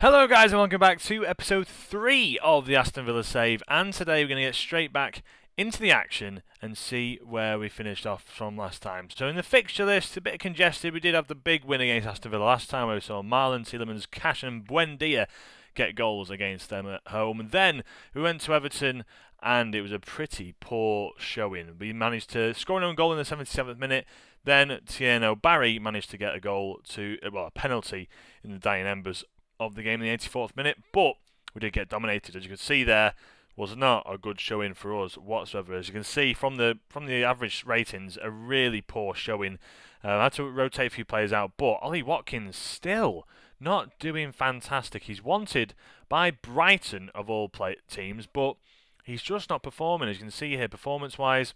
Hello guys and welcome back to episode 3 of the Aston Villa Save, and today we're going to get straight back into the action and see where we finished off from last time. So in the fixture list, a bit congested. We did have the big win against Aston Villa last time where we saw Marlon, Tielemans, Cash and Buendia get goals against them at home. And then we went to Everton and it was a pretty poor showing. We managed to score an own goal in the 77th minute. Then Tieno Barry managed to get a penalty in the dying embers of the game in the 84th minute, but we did get dominated. As you can see, there was not a good showing for us whatsoever. As you can see from the average ratings, a really poor showing. I had to rotate a few players out, but Ollie Watkins still not doing fantastic. He's wanted by Brighton of all teams, but he's just not performing. As you can see here, performance-wise,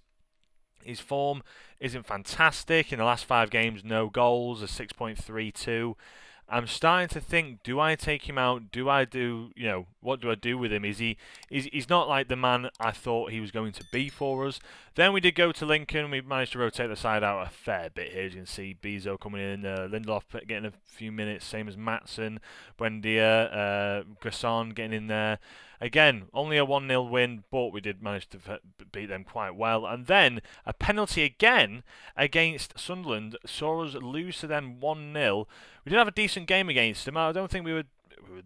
his form isn't fantastic. In the last 5 games, no goals, a 6.32. I'm starting to think, do I take him out? What do I do with him? He's not like the man I thought he was going to be for us. Then we did go to Lincoln. We managed to rotate the side out a fair bit here. As you can see, Bezo coming in, Lindelof getting a few minutes, same as Matson, Buendia, Gasson getting in there. Again, only a 1-0 win, but we did manage to beat them quite well. And then a penalty again against Sunderland saw us lose to them 1-0. We did have a decent game against them. I don't think we were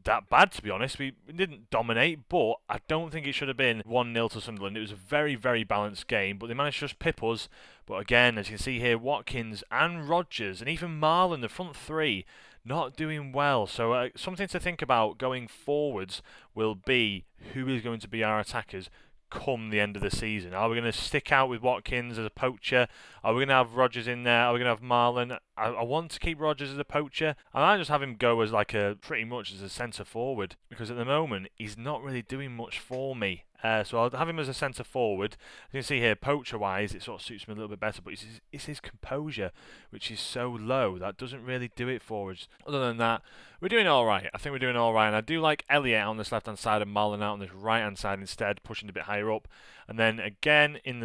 that bad, to be honest. We didn't dominate, but I don't think it should have been 1-0 to Sunderland. It was a very, very balanced game, but they managed to just pip us. But again, as you can see here, Watkins and Rodgers and even Marlon, the front three, not doing well. So something to think about going forwards will be who is going to be our attackers come the end of the season. Are we going to stick out with Watkins as a poacher? Are we going to have Rodgers in there? Are we going to have Marlon? I want to keep Rodgers as a poacher. I might just have him go as pretty much as a centre forward, because at the moment he's not really doing much for me. So I'll have him as a centre forward. As you can see here, poacher-wise, it sort of suits me a little bit better, but it's his composure, which is so low. That doesn't really do it for us. Other than that, we're doing all right. I think we're doing all right. And I do like Elliott on this left-hand side and Marlon out on this right-hand side instead, pushing a bit higher up. And then again, in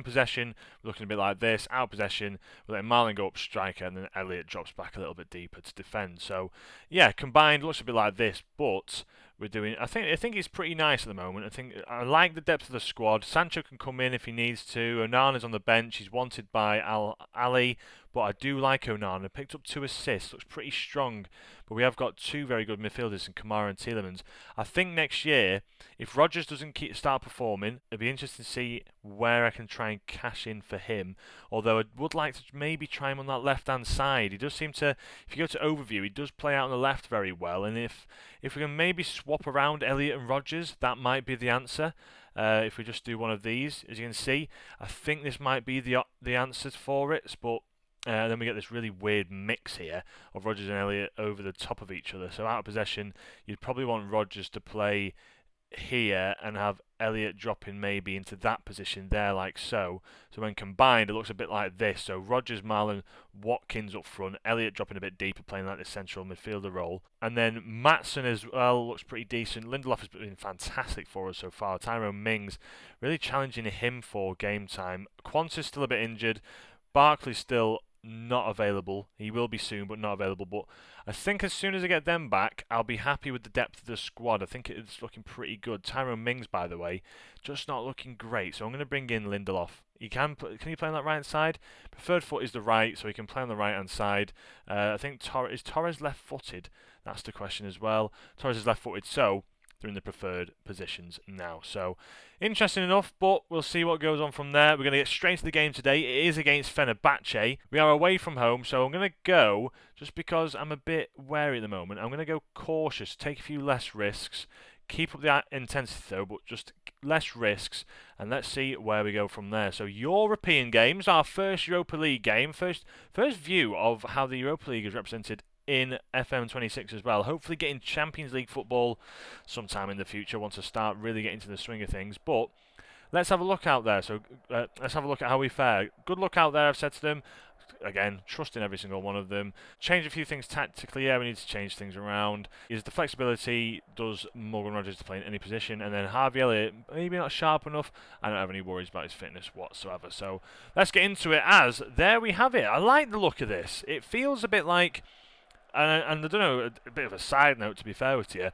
possession, we're looking a bit like this. Out of possession, we're letting Marlon go up striker, and then Elliott drops back a little bit deeper to defend. So, yeah, combined, looks a bit like this, but we're doing. I think it's pretty nice at the moment. I like the depth of the squad. Sancho can come in if he needs to. Onana's on the bench. He's wanted by Ali, but I do like Onana. Picked up 2 assists. Looks pretty strong. But we have got 2 very good midfielders in Kamara and Tielemans. I think next year, if Rodgers doesn't start performing, it'd be interesting to see where I can try and cash in for him. Although I would like to maybe try him on that left-hand side. He does seem to, if you go to overview, he does play out on the left very well. And if we can maybe swap around Elliott and Rodgers, that might be the answer. If we just do one of these, as you can see, I think this might be the answers for it. But then we get this really weird mix here of Rodgers and Elliott over the top of each other. So out of possession, you'd probably want Rodgers to play here and have Elliott dropping maybe into that position there, like so. So when combined, it looks a bit like this. So Rodgers, Marlon, Watkins up front, Elliott dropping a bit deeper, playing like this central midfielder role. And then Matson as well looks pretty decent. Lindelof has been fantastic for us so far. Tyrone Mings, really challenging him for game time. Quanta's still a bit injured. Barkley's still not available. He will be soon, but not available. But I think as soon as I get them back, I'll be happy with the depth of the squad. I think it's looking pretty good. Tyrone Mings, by the way, just not looking great. So I'm going to bring in Lindelof. Can he play on that right side? Preferred foot is the right, so he can play on the right hand side. I think is Torres left-footed? That's the question as well. Torres is left-footed, so they're in the preferred positions now. So, interesting enough, but we'll see what goes on from there. We're going to get straight into the game today. It is against Fenebahce. We are away from home, so I'm going to go, just because I'm a bit wary at the moment, I'm going to go cautious, take a few less risks, keep up the intensity though, but just less risks, and let's see where we go from there. So European games, our first Europa League game, first view of how the Europa League is represented in FM26 as well. Hopefully getting Champions League football sometime in the future once I start really getting into the swing of things. But let's have a look out there. So let's have a look at how we fare. Good luck out there, I've said to them. Again, trusting every single one of them. Change a few things tactically. Yeah, we need to change things around. Is the flexibility, does Morgan Rodgers to play in any position? And then Harvey Elliott, maybe not sharp enough. I don't have any worries about his fitness whatsoever. So let's get into it as there we have it. I like the look of this. It feels a bit like And I don't know, a bit of a side note to be fair with you,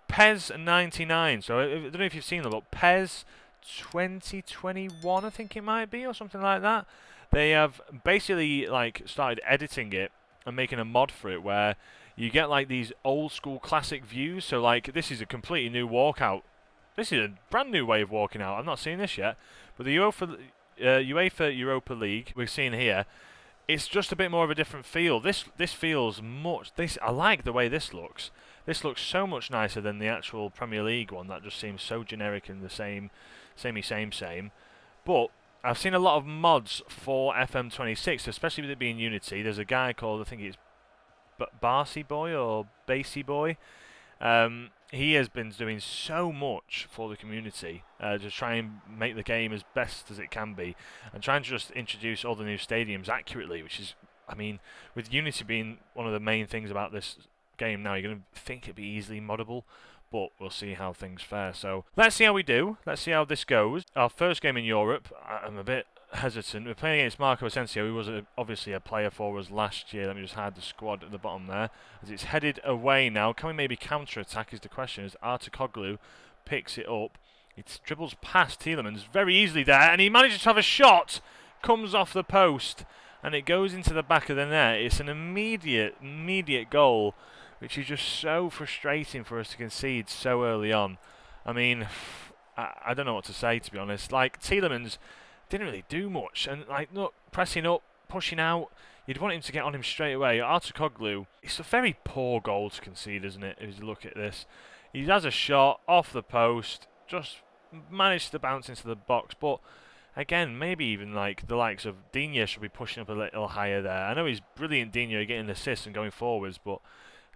Pez99. So I don't know if you've seen them, but Pez 2021, I think it might be, or something like that. They have basically like started editing it and making a mod for it where you get like these old school classic views. So like this is a completely new walkout. This is a brand new way of walking out. I've not seen this yet, but the UEFA Europa League we're seeing here, it's just a bit more of a different feel. This feels much. I like the way this looks. This looks so much nicer than the actual Premier League one that just seems so generic and the same. But I've seen a lot of mods for FM26, especially with it being Unity. There's a guy called, I think it's Barcy Boy or Bassy Boy. He has been doing so much for the community to try and make the game as best as it can be, and trying to just introduce all the new stadiums accurately, which is, I mean, with Unity being one of the main things about this game now, you're going to think it'd be easily moddable, but we'll see how things fare. So let's see how we do. Let's see how this goes. Our first game in Europe, I'm a bit hesitant. We're playing against Marco Asensio, who was obviously a player for us last year. Let me just hide the squad at the bottom there. As it's headed away now. Can we maybe counter-attack is the question, as Artukoglu picks it up. It dribbles past Tielemans very easily there, and he manages to have a shot. Comes off the post, and it goes into the back of the net. It's an immediate goal, which is just so frustrating for us to concede so early on. I mean, I don't know what to say, to be honest. Like, Tielemans didn't really do much, and like, look, pressing up, pushing out, you'd want him to get on him straight away. Artukoglu, it's a very poor goal to concede, isn't it, if you look at this. He has a shot off the post, just managed to bounce into the box, but again, maybe even like the likes of Digne should be pushing up a little higher there. I know he's brilliant, Digne, getting assists and going forwards, but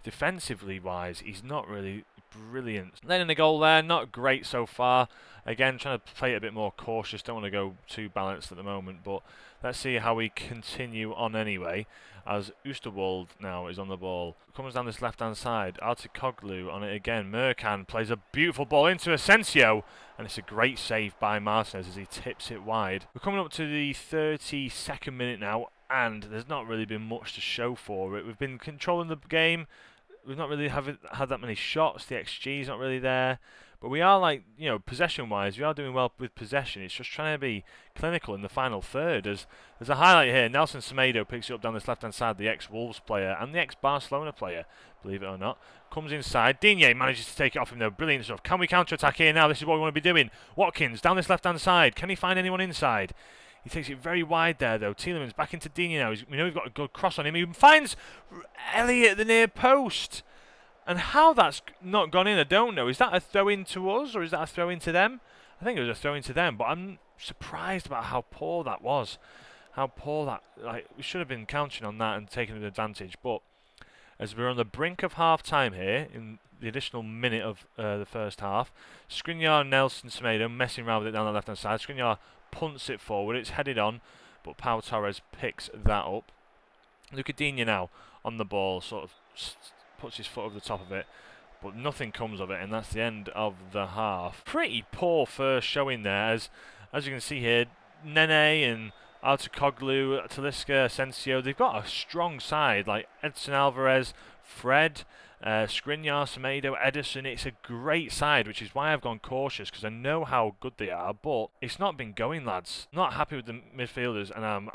defensively wise, he's not really brilliant. Then in the goal there, not great so far. Again, trying to play it a bit more cautious. Don't want to go too balanced at the moment, but let's see how we continue on anyway. As Oosterwolde now is on the ball. Comes down this left-hand side. Artukoglu on it again. Merkan plays a beautiful ball into Asensio, and it's a great save by Martinez as he tips it wide. We're coming up to the 32nd minute now, and there's not really been much to show for it. We've been controlling the game. We've not really had that many shots. The XG's not really there. But we are, like, you know, possession-wise, we are doing well with possession. It's just trying to be clinical in the final third. There's a highlight here. Nelson Semedo picks it up down this left-hand side. The ex-Wolves player and the ex-Barcelona player, believe it or not, comes inside. Digne manages to take it off him, though. Brilliant stuff. Can we counter-attack here now? This is what we want to be doing. Watkins down this left-hand side. Can he find anyone inside? He takes it very wide there, though. Tielemans back into Digne now. We know we've got a good cross on him. He finds Elliott at the near post. And how that's not gone in, I don't know. Is that a throw-in to us, or is that a throw-in to them? I think it was a throw-in to them, but I'm surprised about how poor that was. How poor that... Like, we should have been counting on that and taking an advantage. But as we're on the brink of half-time here, in the additional minute of the first half, Skriniar, Nelson, Semedo messing around with it down the left-hand side. Skriniar punts it forward. It's headed on, but Pau Torres picks that up. Look at Digne now on the ball, sort of... puts his foot over the top of it, but nothing comes of it, and that's the end of the half. Pretty poor first showing there, as you can see here, Nene and Artukoglu, Talisca, Asensio, they've got a strong side, like Edson Alvarez, Fred, Skriniar, Semedo, Edison. It's a great side, which is why I've gone cautious, because I know how good they are, but it's not been going, lads. Not happy with the midfielders, and I'm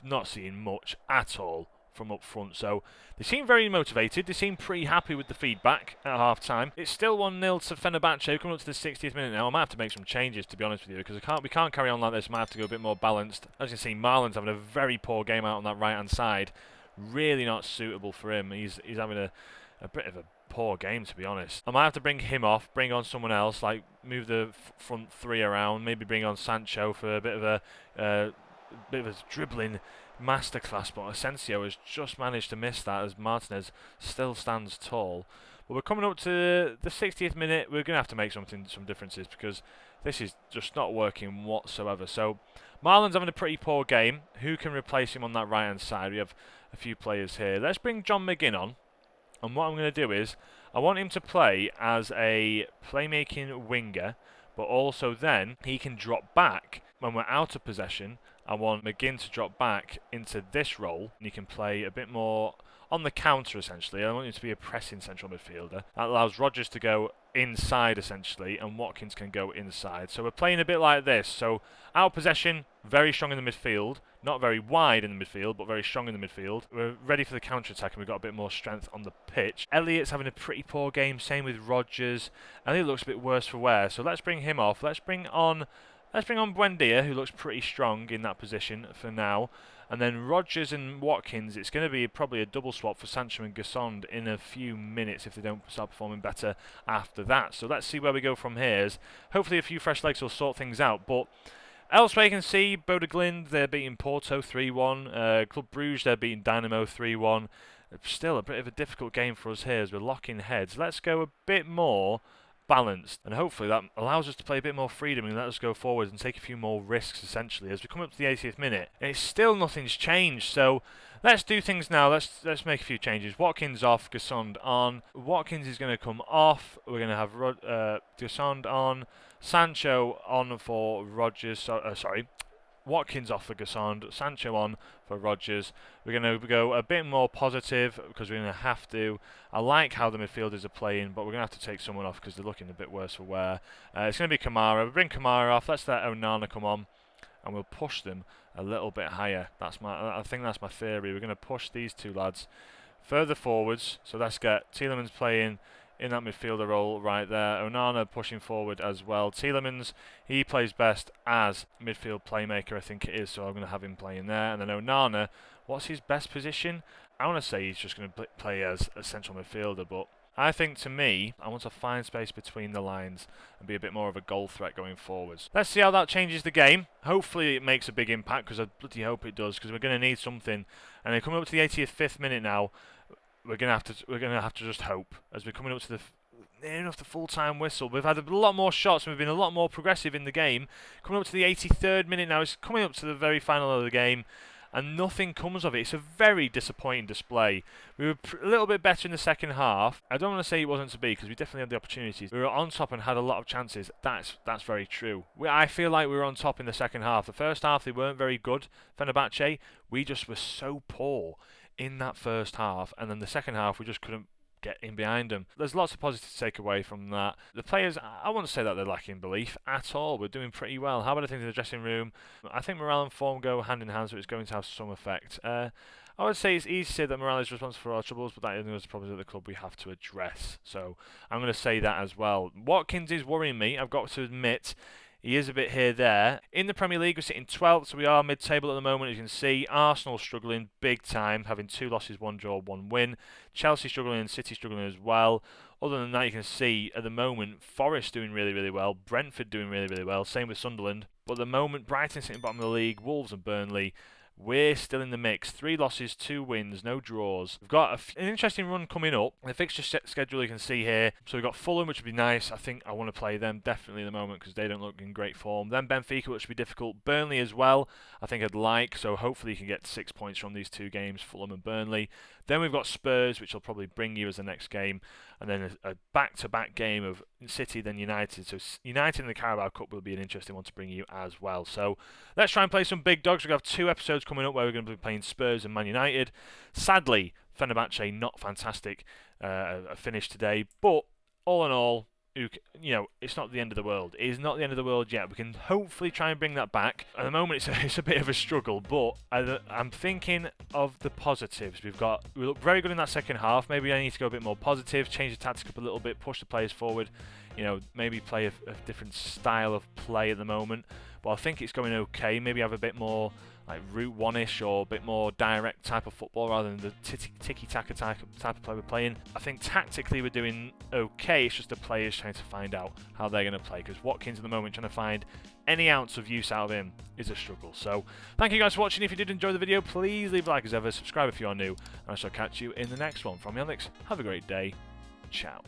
not seeing much at all from up front, so they seem very motivated. They seem pretty happy with the feedback at half time. It's still 1-0 to Fenebahce. Coming up to the 60th minute now. I might have to make some changes, to be honest with you, because we can't carry on like this. I might have to go a bit more balanced. As you can see, Marlon's having a very poor game out on that right hand side. Really not suitable for him. He's having a bit of a poor game, to be honest. I might have to bring him off, bring on someone else, like move the front three around, maybe bring on Sancho for a bit of a dribbling masterclass, but Asensio has just managed to miss that as Martinez still stands tall. But we're coming up to the 60th minute. We're going to have to make some differences, because this is just not working whatsoever. So Marlon's having a pretty poor game. Who can replace him on that right hand side? We have a few players here. Let's bring John McGinn on, and what I'm going to do is I want him to play as a playmaking winger, but also then he can drop back when we're out of possession. I want McGinn to drop back into this role, and he can play a bit more on the counter, essentially. I want him to be a pressing central midfielder. That allows Rodgers to go inside, essentially, and Watkins can go inside. So we're playing a bit like this. So our possession, very strong in the midfield. Not very wide in the midfield, but very strong in the midfield. We're ready for the counter-attack, and we've got a bit more strength on the pitch. Elliott's having a pretty poor game, same with Rodgers. Elliott looks a bit worse for wear, so let's bring him off. Let's bring on Buendia, who looks pretty strong in that position for now. And then Rodgers and Watkins, it's going to be probably a double swap for Sancho and Gassond in a few minutes if they don't start performing better after that. So let's see where we go from here. Hopefully a few fresh legs will sort things out. But elsewhere you can see Bodo Glimt, they're beating Porto 3-1. Club Brugge, they're beating Dynamo 3-1. Still a bit of a difficult game for us here as we're locking heads. Let's go a bit more balanced, and hopefully that allows us to play a bit more freedom and let us go forward and take a few more risks, essentially, as we come up to the 80th minute. And it's still nothing's changed, so let's do things now. Let's make a few changes. Watkins off, Gassond on. Watkins is going to come off. We're going to have Gassond on, Sancho on for Rodgers. Watkins off for Gassond, Sancho on for Rodgers. We're going to go a bit more positive because we're going to have to. I like how the midfielders are playing, but we're going to have to take someone off because they're looking a bit worse for wear. It's going to be Kamara. We'll bring Kamara off. Let's let Onana come on, and we'll push them a little bit higher. I think that's my theory. We're going to push these two lads further forwards. So let's get Tielemans playing in that midfielder role right there. Onana pushing forward as well. Tielemans, he plays best as midfield playmaker, I think it is, so I'm going to have him playing there. And then Onana, what's his best position? I want to say he's just going to play as a central midfielder, but I think, to me, I want to find space between the lines and be a bit more of a goal threat going forwards. Let's see how that changes the game. Hopefully it makes a big impact, because I bloody hope it does, because we're going to need something. And then coming up to the 85th minute now, we're gonna have to just hope, as we're coming up to the near enough the full-time whistle. We've had a lot more shots and we've been a lot more progressive in the game. Coming up to the 83rd minute now, it's coming up to the very final of the game, and nothing comes of it. It's a very disappointing display. We were a little bit better in the second half. I don't want to say it wasn't to be, because we definitely had the opportunities. We were on top and had a lot of chances. That's very true. I feel like we were on top in the second half. The first half they weren't very good. Fenebahce, we just were so poor in that first half, and then the second half we just couldn't get in behind them. There's lots of positives to take away from that. The players, I wouldn't say that they're lacking belief at all. We're doing pretty well. How about I think in the dressing room? I think morale and form go hand in hand, so it's going to have some effect. I would say it's easy to say that morale is responsible for our troubles, but that is the problems at the club we have to address. So I'm going to say that as well. Watkins is worrying me, I've got to admit. He is a bit here-there. In the Premier League, we're sitting 12th, so we are mid-table at the moment, as you can see. Arsenal struggling big time, having 2 losses, 1 draw, 1 win. Chelsea struggling and City struggling as well. Other than that, you can see, at the moment, Forest doing really, really well. Brentford doing really, really well. Same with Sunderland. But at the moment, Brighton sitting bottom of the league. Wolves and Burnley, we're still in the mix. 3 losses, 2 wins, no draws. We've got an interesting run coming up. The fixture schedule you can see here. So we've got Fulham, which would be nice. I think I want to play them definitely at the moment because they don't look in great form. Then Benfica, which would be difficult. Burnley as well, I think I'd like. So hopefully you can get 6 points from these 2 games, Fulham and Burnley. Then we've got Spurs, which will probably bring you as the next game. And then a back-to-back game of City, then United. So United in the Carabao Cup will be an interesting one to bring you as well. So let's try and play some big dogs. We're going to have 2 episodes coming up where we're going to be playing Spurs and Man United. Sadly, Fenebahce, not fantastic finish today. But all in all, it's not the end of the world. It is not the end of the world yet. We can hopefully try and bring that back. At the moment, it's a bit of a struggle, but I'm thinking of the positives. We look very good in that second half. Maybe I need to go a bit more positive, change the tactic up a little bit, push the players forward. Maybe play a different style of play at the moment. But I think it's going okay. Maybe have a bit more like Route 1-ish or a bit more direct type of football rather than the tiki-taka type of play we're playing. I think tactically we're doing okay. It's just the players trying to find out how they're going to play, because Watkins at the moment, trying to find any ounce of use out of him is a struggle. So thank you guys for watching. If you did enjoy the video, please leave a like as ever, subscribe if you are new, and I shall catch you in the next one. From me, Alex, have a great day. Ciao.